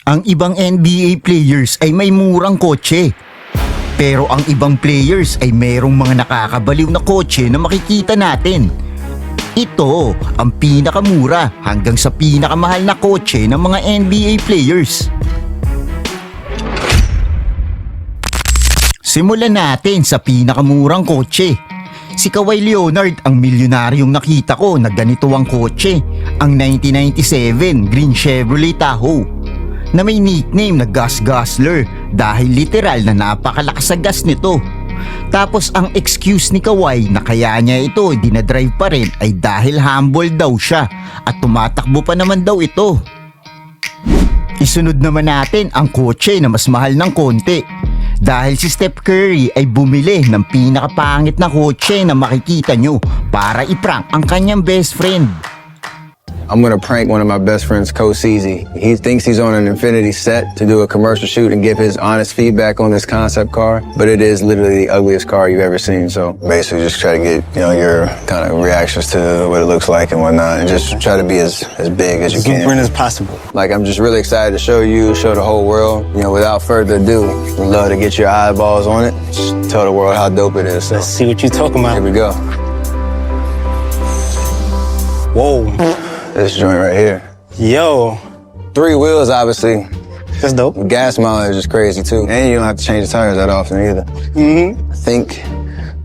Ang ibang NBA players ay may murang kotse. Pero ang ibang players ay mayroong mga nakakabaliw na kotse na makikita natin. Ito ang pinakamura hanggang sa pinakamahal na kotse ng mga NBA players. Simulan natin sa pinakamurang kotse. Si Kawhi Leonard ang milyonaryong nakita ko na ganito ang kotse, ang 1997 green Chevrolet Tahoe, na may nickname na Gas Guzzler dahil literal na napakalakas sa gas nito. Tapos ang excuse ni Kawhi na kaya niya ito dinadrive pa rin ay dahil humble daw siya at tumatakbo pa naman daw ito. Isunod naman natin ang kotse na mas mahal ng konti. Dahil si Steph Curry ay bumili ng pinakapangit na kotse na makikita nyo para iprank ang kanyang best friend. I'm gonna prank one of my best friends, Coach Ceezy. He thinks he's on an Infinity set to do a commercial shoot and give his honest feedback on this concept car, but it is literally the ugliest car you've ever seen. So basically just try to get, your kind of reactions to what it looks like and whatnot, and just try to be as big as you can. As possible. Like, I'm just really excited to show you, show the whole world. Without further ado, we'd love to get your eyeballs on it. Just tell the world how dope it is. So, Let's see what you're talking about. here we go. Whoa. This joint right here. Yo. 3 wheels, obviously. That's dope. Gas mileage is crazy too. And you don't have to change the tires that often either. I think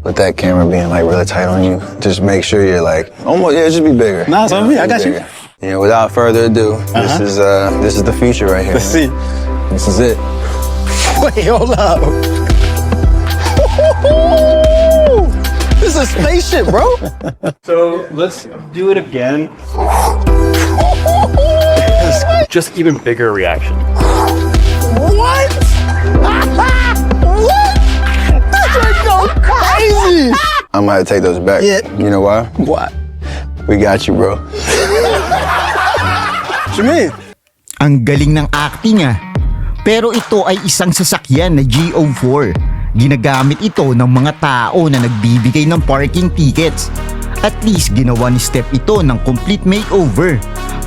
with that camera being like really tight on you, just make sure you're like almost, just be bigger. Nah, it's on me. I got you. Bigger. Without further ado, this is the future right here. Let's see. This is it. Wait, hold up. This is a spaceship, bro. So let's do it again. Just even bigger reaction. What? What? This would go crazy. I'm gonna have to take those back. Yeah. You know why? What? We got you, bro. What you mean? Ang galing ng acting niya. Pero ito ay isang sasakyan na GO4. Ginagamit ito ng mga tao na nagbibigay ng parking tickets. At least ginawa ni Steph ito ng complete makeover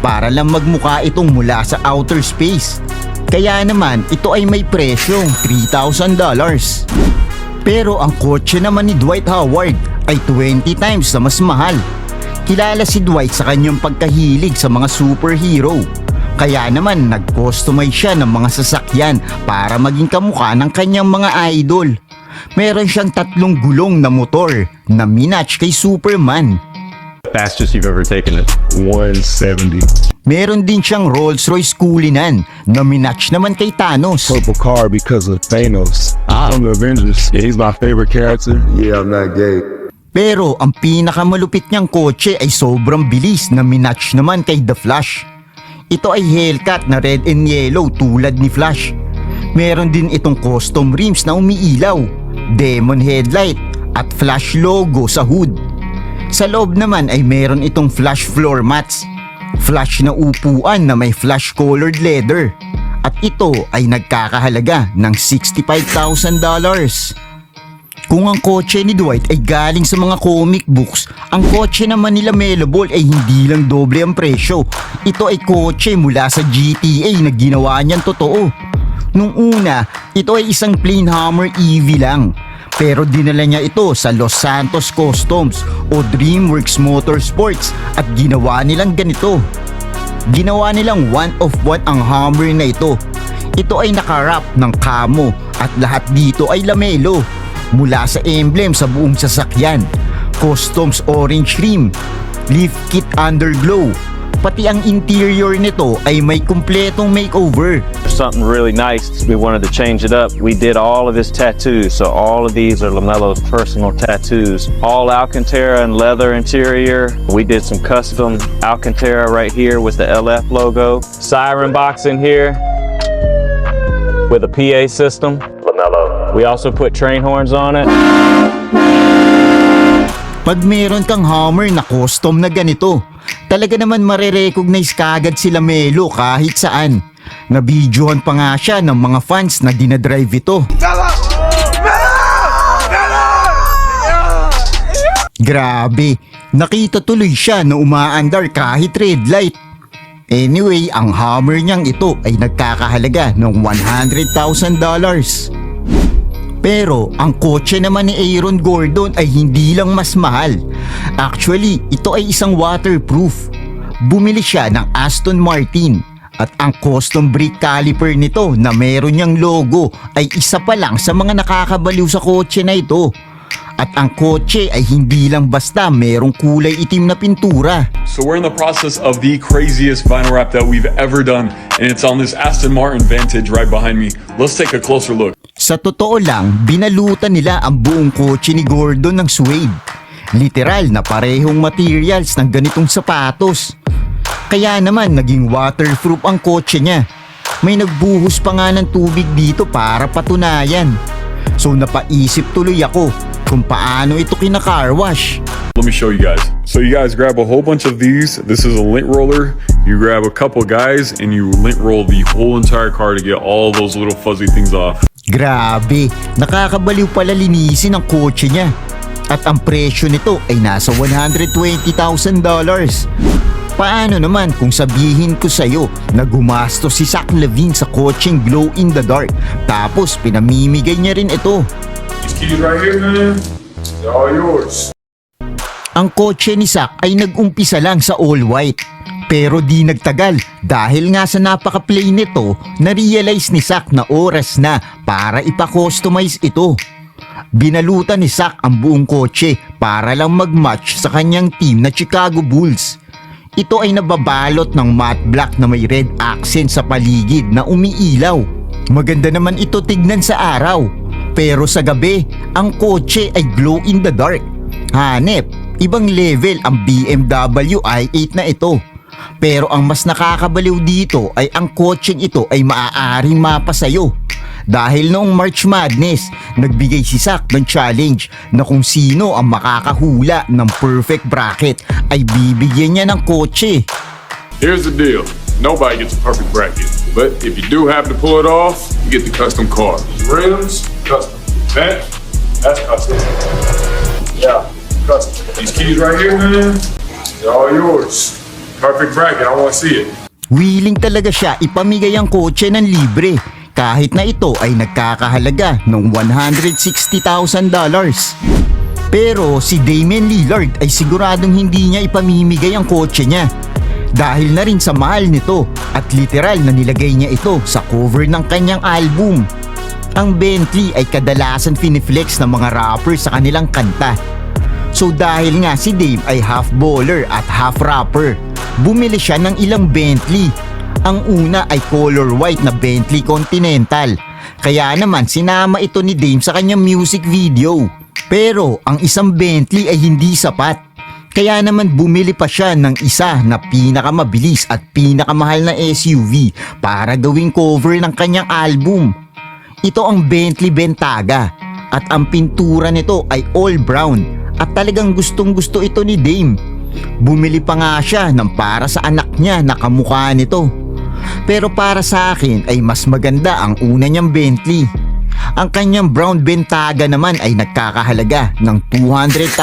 para lang magmukha itong mula sa outer space. Kaya naman ito ay may presyong $3,000. Pero ang kotse naman ni Dwight Howard ay 20 times na mas mahal. Kilala si Dwight sa kanyang pagkahilig sa mga superhero. Kaya naman nag-customize siya ng mga sasakyan para maging kamukha ng kanyang mga idol. Meron siyang 3 gulong na motor na minatch kay Superman. Fastest you've ever taken it. 170. Meron din siyang Rolls-Royce Cullinan na minatch naman kay Thanos. Purple car because of Thanos from the Avengers. Yeah, he's my favorite character. Yeah, I'm not gay. Pero ang pinakamalupit niyang kotse ay sobrang bilis na minatch naman kay The Flash. Ito ay Hellcat na red and yellow tulad ni Flash. Meron din itong custom rims na umiilaw, demon headlight at Flash logo sa hood. Sa loob naman ay meron itong Flash floor mats, Flash na upuan na may Flash colored leather. At ito ay nagkakahalaga ng $65,000. Kung ang kotse ni Dwight ay galing sa mga comic books, ang kotse naman nila Melo Ball ay hindi lang doble ang presyo. Ito ay kotse mula sa GTA na ginawa niyan totoo. Nung una, ito ay isang plain Hummer EV lang. Pero dinala niya ito sa Los Santos Customs o DreamWorks Motorsports at ginawa nilang ganito. Ginawa nilang one of one ang Hummer na ito. Ito ay nakarap ng camo at lahat dito ay lamelo. Mula sa emblem sa buong sasakyan, customs orange trim, leaf kit underglow, pati ang interior nito ay may kumpletong makeover. Something really nice, we wanted to change it up. We did all of his tattoos, so all of these are LaMelo's personal tattoos. All Alcantara and leather interior. We did some custom Alcantara right here with the LF logo. Siren box in here with a PA system. LaMelo. We also put train horns on it. Pag meron kang Hummer na custom na ganito, talaga naman marirecognize kaagad sila Melo kahit saan. Nabidyohan pa nga siya ng mga fans na dinadrive ito. Grabe, nakita tuloy siya na umaandar kahit red light. Anyway, ang Hummer niyang ito ay nagkakahalaga ng $100,000. Pero ang kotse naman ni Aaron Gordon ay hindi lang mas mahal. Actually, ito ay isang waterproof. Bumili siya ng Aston Martin at ang custom brake caliper nito na meron niyang logo ay isa pa lang sa mga nakakabaliw sa kotse na ito. At ang kotse ay hindi lang basta merong kulay itim na pintura. So we're in the process of the craziest vinyl wrap that we've ever done, and it's on this Aston Martin Vantage right behind me. Let's take a closer look. Sa totoo lang, binalutan nila ang buong kotse ni Gordon ng suede. Literal na parehong materials ng ganitong sapatos. Kaya naman naging waterproof ang kotse niya. May nagbuhos pa nga ng tubig dito para patunayan. So napaisip tuloy ako kung paano ito kina-car wash. Let me show you guys. So you guys grab a whole bunch of these. This is a lint roller. You grab a couple guys and you lint roll the whole entire car to get all those little fuzzy things off. Grabe, nakakabaliw pala linisin ang kotse niya. At ang presyo nito ay nasa $120,000. Paano naman kung sabihin ko sa'yo na gumastos si Zach Levine sa kotseng glow in the dark tapos pinamimigay niya rin ito? These keys right here, man. They're all yours. Ang kotse ni Zach ay nag-umpisa lang sa all white. Pero di nagtagal dahil nga sa napaka-plain nito, na-realize ni Zach na oras na para ipa-customize ito. Binalutan ni Zach ang buong kotse para lang mag-match sa kanyang team na Chicago Bulls. Ito ay nababalot ng matte black na may red accent sa paligid na umiilaw. Maganda naman ito tignan sa araw. Pero sa gabi, ang kotse ay glow in the dark. Hanep, ibang level ang BMW i8 na ito. Pero ang mas nakakabaliw dito ay ang kotseng ito ay maaaring mapasayo. Dahil noong March Madness, nagbigay si Zach ng challenge na kung sino ang makakahula ng perfect bracket ay bibigyan niya ng kotse. Here's the deal. Nobody gets a perfect bracket. But if you do happen to pull it off, you get the custom car. Rims, custom. Vent, that's custom. Yeah, custom. These keys right here, man, they're all yours. Perfect bracket, I want to see it. Willing talaga siya ipamigay ang kotse ng libre kahit na ito ay nagkakahalaga ng $160,000. Pero si Damian Lillard ay siguradong hindi niya ipamimigay ang kotse niya dahil na rin sa mahal nito at literal na nilagay niya ito sa cover ng kanyang album. Ang Bentley ay kadalasan finiflex ng mga rapper sa kanilang kanta. So dahil nga si Dame ay half baller at half rapper, bumili siya ng ilang Bentley. Ang una ay color white na Bentley Continental. Kaya naman sinama ito ni Dame sa kanyang music video. Pero ang isang Bentley ay hindi sapat. Kaya naman bumili pa siya ng isa na pinakamabilis at pinakamahal na SUV para gawing cover ng kanyang album. Ito ang Bentley Bentayga at ang pintura nito ay all brown at talagang gustong gusto ito ni Dame. Bumili pa nga siya ng para sa anak niya na kamukha nito. Pero para sa akin ay mas maganda ang una niyang Bentley. Ang kanyang brown Bentayga naman ay nagkakahalaga ng $200,000.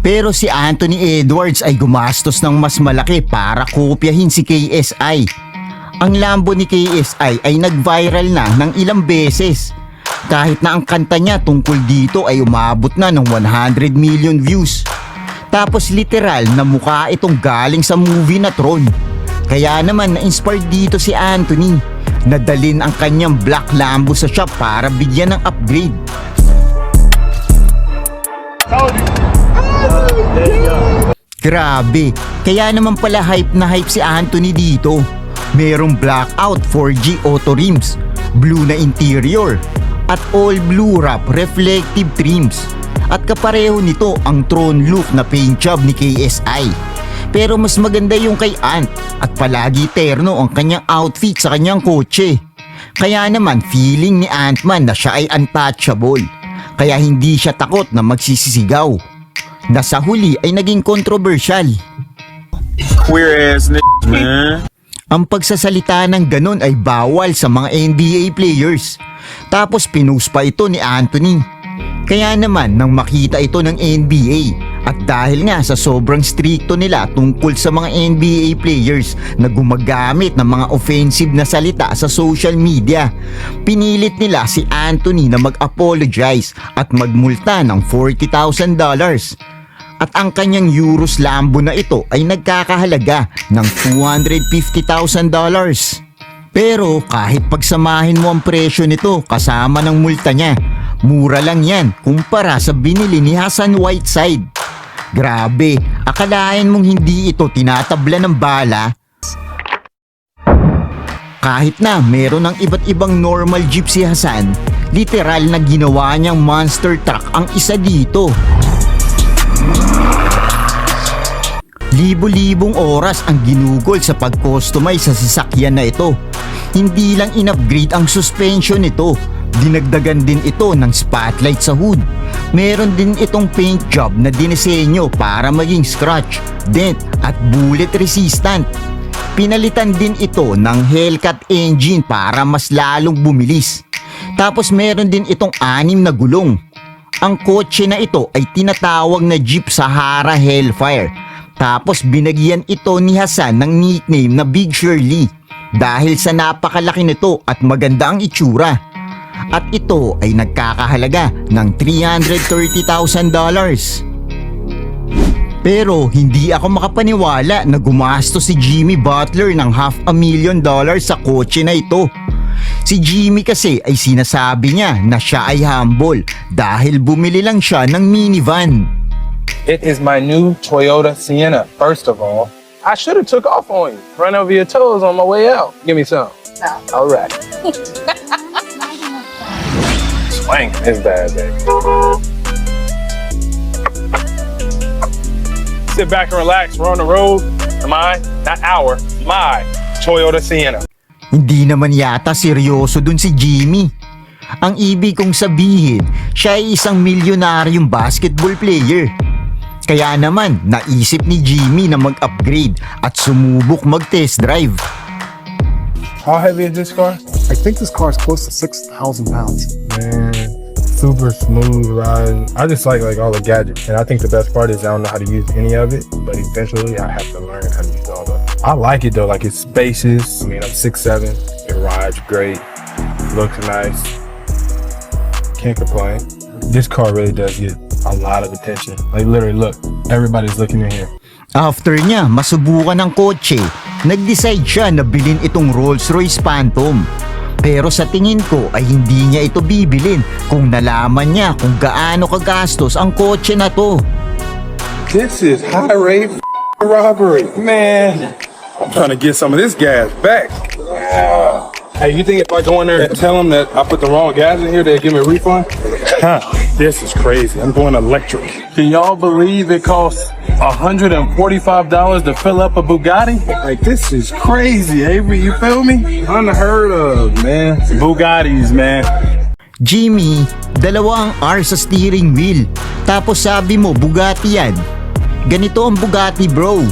Pero si Anthony Edwards ay gumastos ng mas malaki para kopyahin si KSI. Ang Lambo ni KSI ay nag-viral na ng ilang beses. Kahit na ang kanta niya tungkol dito ay umabot na ng 100 million views. Tapos literal na mukha itong galing sa movie na Tron. Kaya naman na-inspired dito si Anthony. Nadalin ang kanyang black Lambo sa shop para bigyan ng upgrade. Grabe, kaya naman pala hype na hype si Anthony dito. Merong blackout 4G auto rims, blue na interior, at all blue wrap reflective trims. At kapareho nito ang Tron look na paint job ni KSI. Pero mas maganda yung kay Ant at palagi terno ang kanyang outfit sa kanyang kotse. Kaya naman feeling ni Ant-Man na siya ay untouchable. Kaya hindi siya takot na magsisisigaw. Na sa huli ay naging controversial. Queer ass niggas, man. Ang pagsasalita ng ganon ay bawal sa mga NBA players. Tapos pinost pa ito ni Anthony. Kaya naman nang makita ito ng NBA At dahil nga sa sobrang stricto nila tungkol sa mga NBA players na gumagamit ng mga offensive na salita sa social media, pinilit nila si Anthony na mag-apologize at magmulta ng $40,000. At ang kanyang Euros Lambo na ito ay nagkakahalaga ng $250,000. Pero kahit pagsamahin mo ang presyo nito kasama ng multa niya, mura lang yan kumpara sa binili ni Hassan Whiteside. Grabe, akalain mong hindi ito tinatabla ng bala? Kahit na meron ng iba't ibang normal jeep si Hassan, literal na ginawa niyang monster truck ang isa dito. Libo-libong oras ang ginugol sa pag-customize sa sasakyan na ito. Hindi lang in-upgrade ang suspension nito, dinagdagan din ito ng spotlight sa hood. Meron din itong paint job na dinisenyo para maging scratch, dent at bullet resistant. Pinalitan din ito ng Hellcat engine para mas lalong bumilis. Tapos meron din itong 6 na gulong. Ang kotse na ito ay tinatawag na Jeep Sahara Hellfire. Tapos binagyan ito ni Hassan ng nickname na Big Shirley dahil sa napakalaki nito at maganda ang itsura. At ito ay nagkakahalaga ng $330,000. Pero hindi ako makapaniwala na gumastos si Jimmy Butler ng $500,000 sa kotse na ito. Si Jimmy kasi ay sinasabi niya na siya ay humble dahil bumili lang siya ng minivan. It is my new Toyota Sienna. First of all, I should have took off on you. Run over your toes on my way out. Give me some. No. All right. Swing is bad, baby. Sit back and relax. We're on the road. Mine, not our, my Toyota Sienna. Hindi naman yata seryoso dun si Jimmy. Ang ibig kong sabihin, siya ay isang milyonaryong basketball player. Kaya naman, naisip ni Jimmy na mag-upgrade at sumubok mag-test drive. How heavy is this car? I think this car is close to 6,000 pounds. Man, super smooth riding. I just like all the gadgets. And I think the best part is I don't know how to use any of it, but eventually I have to learn how to use all of it. I like it though, like it's spacious. I mean, I'm 6'7", it rides great, looks nice. Can't complain. This car really does get a lot of attention. Like literally, look, everybody's looking in here. After niya masubukan ng kotse, nag-decide siya na bilhin itong Rolls-Royce Phantom. Pero sa tingin ko ay hindi niya ito bibilin kung nalaman niya kung gaano kagastos ang kotse na to. This is high rate robbery. Man, I'm trying to get some of this gas back. Hey, you think if I go in there and tell them that I put the wrong gas in here, they'll give me a refund? Huh, this is crazy. I'm going electric. Can y'all believe it costs $145 to fill up a Bugatti? Like, this is crazy, Avery. You feel me? Unheard of, man. Bugattis, man. Jimmy, dalawa ang R sa steering wheel. Tapos sabi mo Bugatti yan. Ganito ang Bugatti, bro.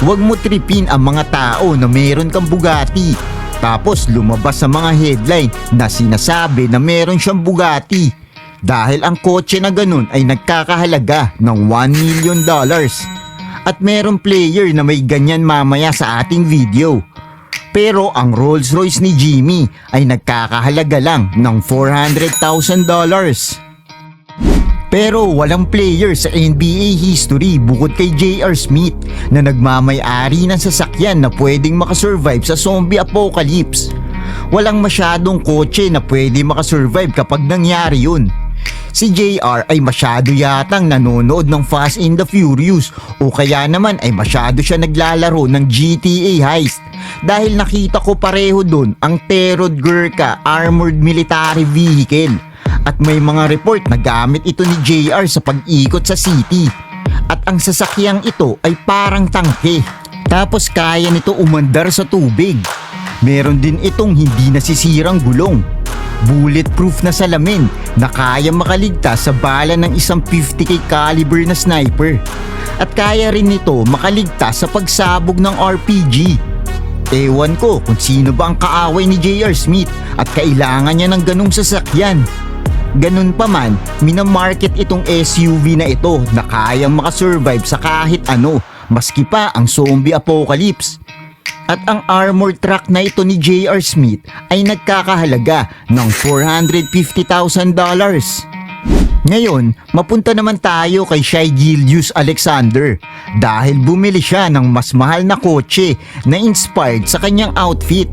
Huwag mo tripin ang mga tao na meron kang Bugatti. Tapos lumabas sa mga headline na sinasabi na meron siyang Bugatti. Dahil ang kotse na ganun ay nagkakahalaga ng $1 million. At merong player na may ganyan mamaya sa ating video. Pero ang Rolls Royce ni Jimmy ay nagkakahalaga lang ng $400,000. Pero walang player sa NBA history bukod kay J.R. Smith na nagmamay-ari ng sasakyan na pwedeng makasurvive sa zombie apocalypse. Walang masyadong kotse na pwede makasurvive kapag nangyari yun. Si JR ay masyado yatang nanonood ng Fast and the Furious o kaya naman ay masyado siya naglalaro ng GTA Heist dahil nakita ko pareho dun ang Terod Gurkha Armored Military Vehicle at may mga report na gamit ito ni JR sa pag-ikot sa city at ang sasakyang ito ay parang tangke tapos kaya nito umandar sa tubig. Meron din itong hindi nasisirang gulong. Bulletproof na salamin na kaya makaligtas sa bala ng isang 50k caliber na sniper. At kaya rin nito makaligtas sa pagsabog ng RPG. Ewan ko kung sino ba ang kaaway ni J.R. Smith at kailangan niya ng ganung sasakyan. Ganun pa man, minamarket itong SUV na ito na kayang makasurvive sa kahit ano, maski pa ang zombie apocalypse. At ang armored truck na ito ni J.R. Smith ay nagkakahalaga ng $450,000. Ngayon, mapunta naman tayo kay Shai Gilgeous-Alexander dahil bumili siya ng mas mahal na kotse na inspired sa kanyang outfit.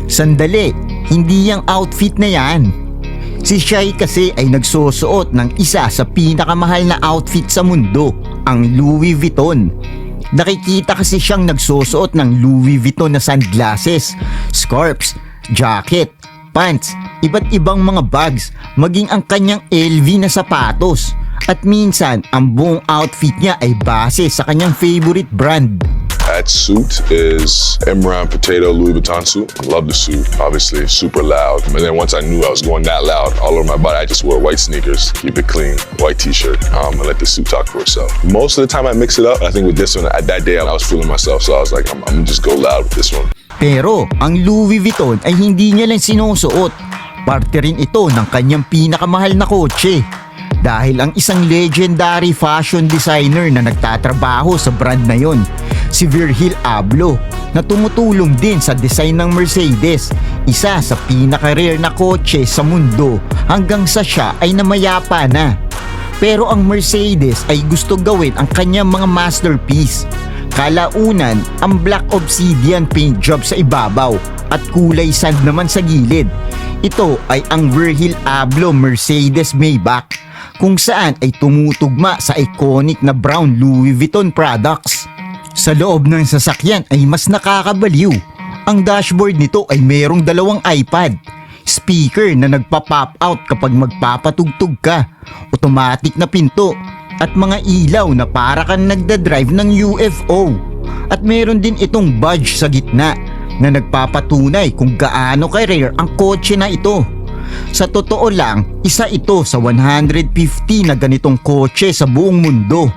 Sandali, hindi yung outfit na yan. Si Shai kasi ay nagsusuot ng isa sa pinakamahal na outfit sa mundo, ang Louis Vuitton. Nakikita kasi siyang nagsusuot ng Louis Vuitton na sunglasses, scarves, jacket, pants, iba't ibang mga bags, maging ang kanyang LV na sapatos. At minsan, ang buong outfit niya ay base sa kanyang favorite brand. That suit is Imran Potato Louis Vuitton suit. I love the suit. Obviously, it's super loud. And then once I knew I was going that loud all over my body, I just wore white sneakers, keep it clean, white t-shirt, and let the suit talk for itself. Most of the time I mix it up. I think with this one, at that day, I was feeling myself. So I was like, I'm gonna just go loud with this one. Pero ang Louis Vuitton ay hindi niya lang sinusuot. Parte rin ito ng kanyang pinakamahal na kotse. Dahil ang isang legendary fashion designer na nagtatrabaho sa brand na yon, si Virgil Abloh, na tumutulong din sa design ng Mercedes, isa sa pinaka-rare na kotse sa mundo hanggang sa siya ay namayapa na. Pero ang Mercedes ay gusto gawin ang kanyang mga masterpiece. Kalaunan, ang black obsidian paint job sa ibabaw at kulay sand naman sa gilid. Ito ay ang Virgil Abloh Mercedes Maybach, kung saan ay tumutugma sa iconic na brown Louis Vuitton products. Sa loob ng sasakyan ay mas nakakabaliw. Ang dashboard nito ay mayroong dalawang iPad, speaker na nagpa-pop out kapag magpapatugtog ka, automatic na pinto, at mga ilaw na para kang nagdadrive ng UFO. At meron din itong badge sa gitna na nagpapatunay kung gaano ka-rare ang kotse na ito. Sa totoo lang, isa ito sa 150 na ganitong kotse sa buong mundo.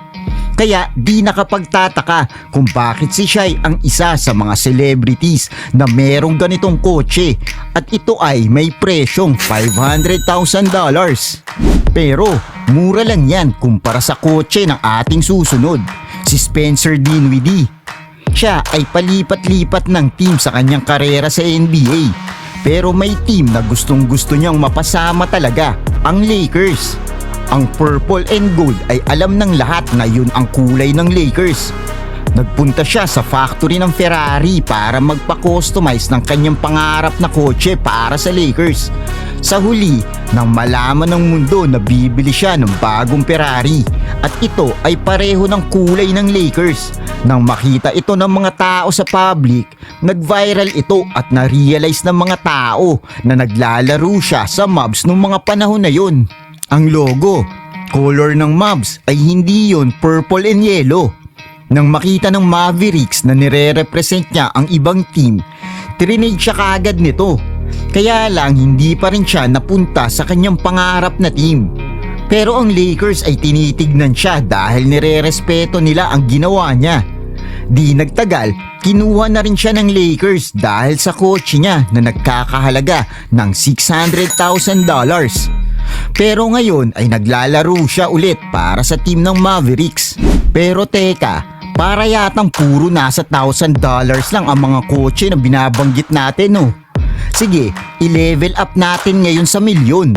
Kaya di nakapagtataka kung bakit si Shai ang isa sa mga celebrities na merong ganitong kotse, at ito ay may presyong $500,000. Pero mura lang yan kumpara sa kotse ng ating susunod, si Spencer Dinwiddie. Siya ay palipat-lipat ng team sa kanyang karera sa NBA. Pero may team na gustong-gusto niyang mapasama talaga, ang Lakers. Ang purple and gold ay alam ng lahat na yun ang kulay ng Lakers. Nagpunta siya sa factory ng Ferrari para magpa-customize ng kanyang pangarap na kotse para sa Lakers. Sa huli, nang malaman ng mundo na bibili siya ng bagong Ferrari at ito ay pareho ng kulay ng Lakers. Nang makita ito ng mga tao sa public, nag-viral ito at na-realize ng mga tao na naglalaro siya sa Mavs noong mga panahon na yun. Ang logo, color ng Mavs ay hindi yon purple and yellow. Nang makita ng Mavericks na nire-represent niya ang ibang team, trinade siya kaagad nito. Kaya lang hindi pa rin siya napunta sa kanyang pangarap na team. Pero ang Lakers ay tinitignan siya dahil nire-respeto nila ang ginawa niya. Di nagtagal, kinuha na rin siya ng Lakers dahil sa kotse niya na nagkakahalaga ng $600,000. Pero ngayon ay naglalaro siya ulit para sa team ng Mavericks. Pero teka, para yatang puro nasa $1,000 lang ang mga kotse na binabanggit natin, no? Sige, i-level up natin ngayon sa milyon.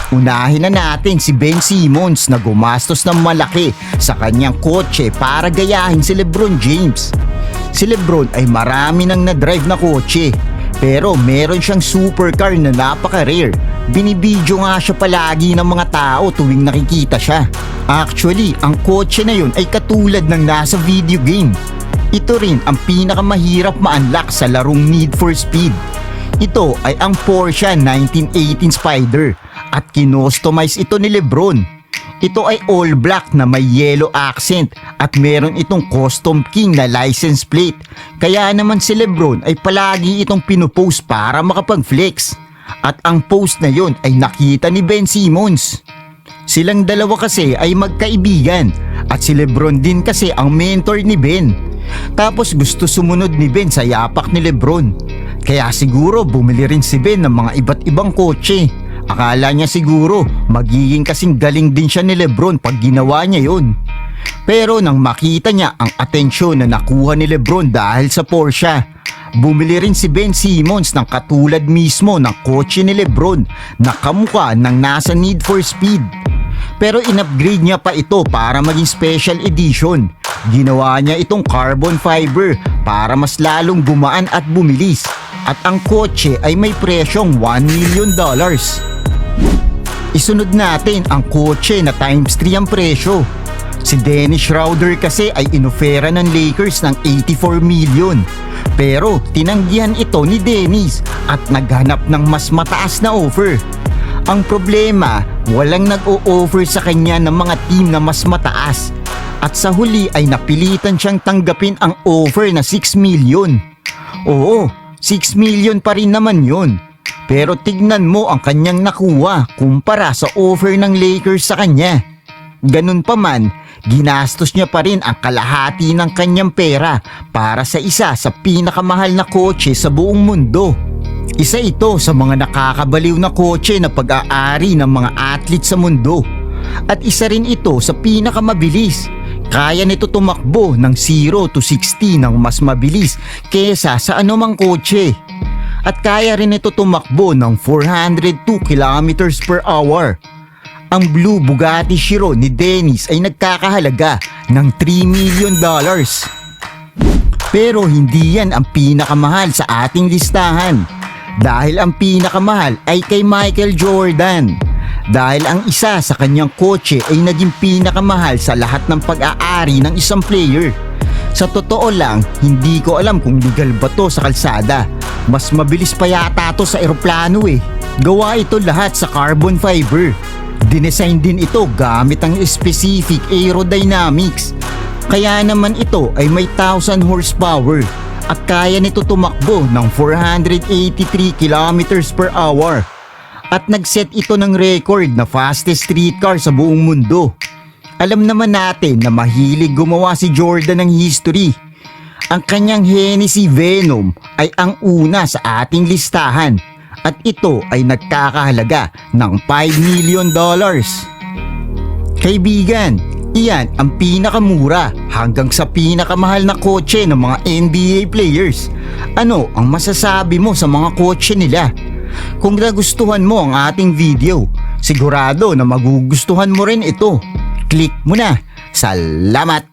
Unahin na natin si Ben Simmons na gumastos ng malaki sa kanyang kotse para gayahin si LeBron James. Si LeBron ay marami nang na-drive na kotse, pero meron siyang supercar na napaka-rare. Binibidyo nga siya palagi ng mga tao tuwing nakikita siya. Actually, ang kotse na yun ay katulad ng nasa video game. Ito rin ang pinakamahirap ma-unlock sa larong Need for Speed. Ito ay ang Porsche 1918 Spider at kinostomize ito ni LeBron. Ito ay all black na may yellow accent at meron itong custom king na license plate. Kaya naman si LeBron ay palagi itong pinupost para makapag-flex. At ang post na yon ay nakita ni Ben Simmons. Silang dalawa kasi ay magkaibigan at si LeBron din kasi ang mentor ni Ben. Tapos gusto sumunod ni Ben sa yapak ni LeBron. Kaya siguro bumili rin si Ben ng mga iba't ibang kotse. Akala niya siguro magiging kasing galing din siya ni Lebron pag ginawa niya yun. Pero nang makita niya ang atensyon na nakuha ni Lebron dahil sa Porsche, bumili rin si Ben Simmons ng katulad mismo ng kotse ni Lebron na kamukha ng nasa Need for Speed. Pero in-upgrade niya pa ito para maging special edition. Ginawa niya itong carbon fiber para mas lalong gumaan at bumilis. At ang kotse ay may presyong $1 million. Isunod natin ang kotse na times 3 ang presyo. Si Dennis Schroeder kasi ay inofera ng Lakers ng $84 million. Pero tinanggihan ito ni Dennis at naghanap ng mas mataas na offer. Ang problema, walang nag-o-offer sa kanya ng mga team na mas mataas. At sa huli ay napilitan siyang tanggapin ang offer na $6 million. Oo, $6 million pa rin naman yun. Pero tignan mo ang kanyang nakuha kumpara sa offer ng Lakers sa kanya. Ganun pa man, ginastos niya pa rin ang kalahati ng kanyang pera para sa isa sa pinakamahal na kotse sa buong mundo. Isa ito sa mga nakakabaliw na kotse na pag-aari ng mga athlete sa mundo. At isa rin ito sa pinakamabilis. Kaya nito tumakbo ng 0 to 60 ng mas mabilis kesa sa anumang kotse. At kaya rin ito tumakbo ng 402 kilometers per hour. Ang blue Bugatti Chiron ni Dennis ay nagkakahalaga ng $3 million. Pero hindi yan ang pinakamahal sa ating listahan. Dahil ang pinakamahal ay kay Michael Jordan. Dahil ang isa sa kanyang kotse ay naging pinakamahal sa lahat ng pag-aari ng isang player. Sa totoo lang, hindi ko alam kung legal ba to sa kalsada. Mas mabilis pa yata to sa eroplano eh. Gawa ito lahat sa carbon fiber. Dinesign din ito gamit ang specific aerodynamics. Kaya naman ito ay may 1,000 horsepower at kaya nito tumakbo ng 483 kilometers per hour. At nag-set ito ng record na fastest streetcar sa buong mundo. Alam naman natin na mahilig gumawa si Jordan ng history. Ang kanyang Hennessy Venom ay ang una sa ating listahan at ito ay nagkakahalaga ng $5 million. Kaibigan, iyan ang pinakamura hanggang sa pinakamahal na kotse ng mga NBA players. Ano ang masasabi mo sa mga kotse nila? Kung nagustuhan mo ang ating video, sigurado na magugustuhan mo rin ito. Click mo na. Salamat!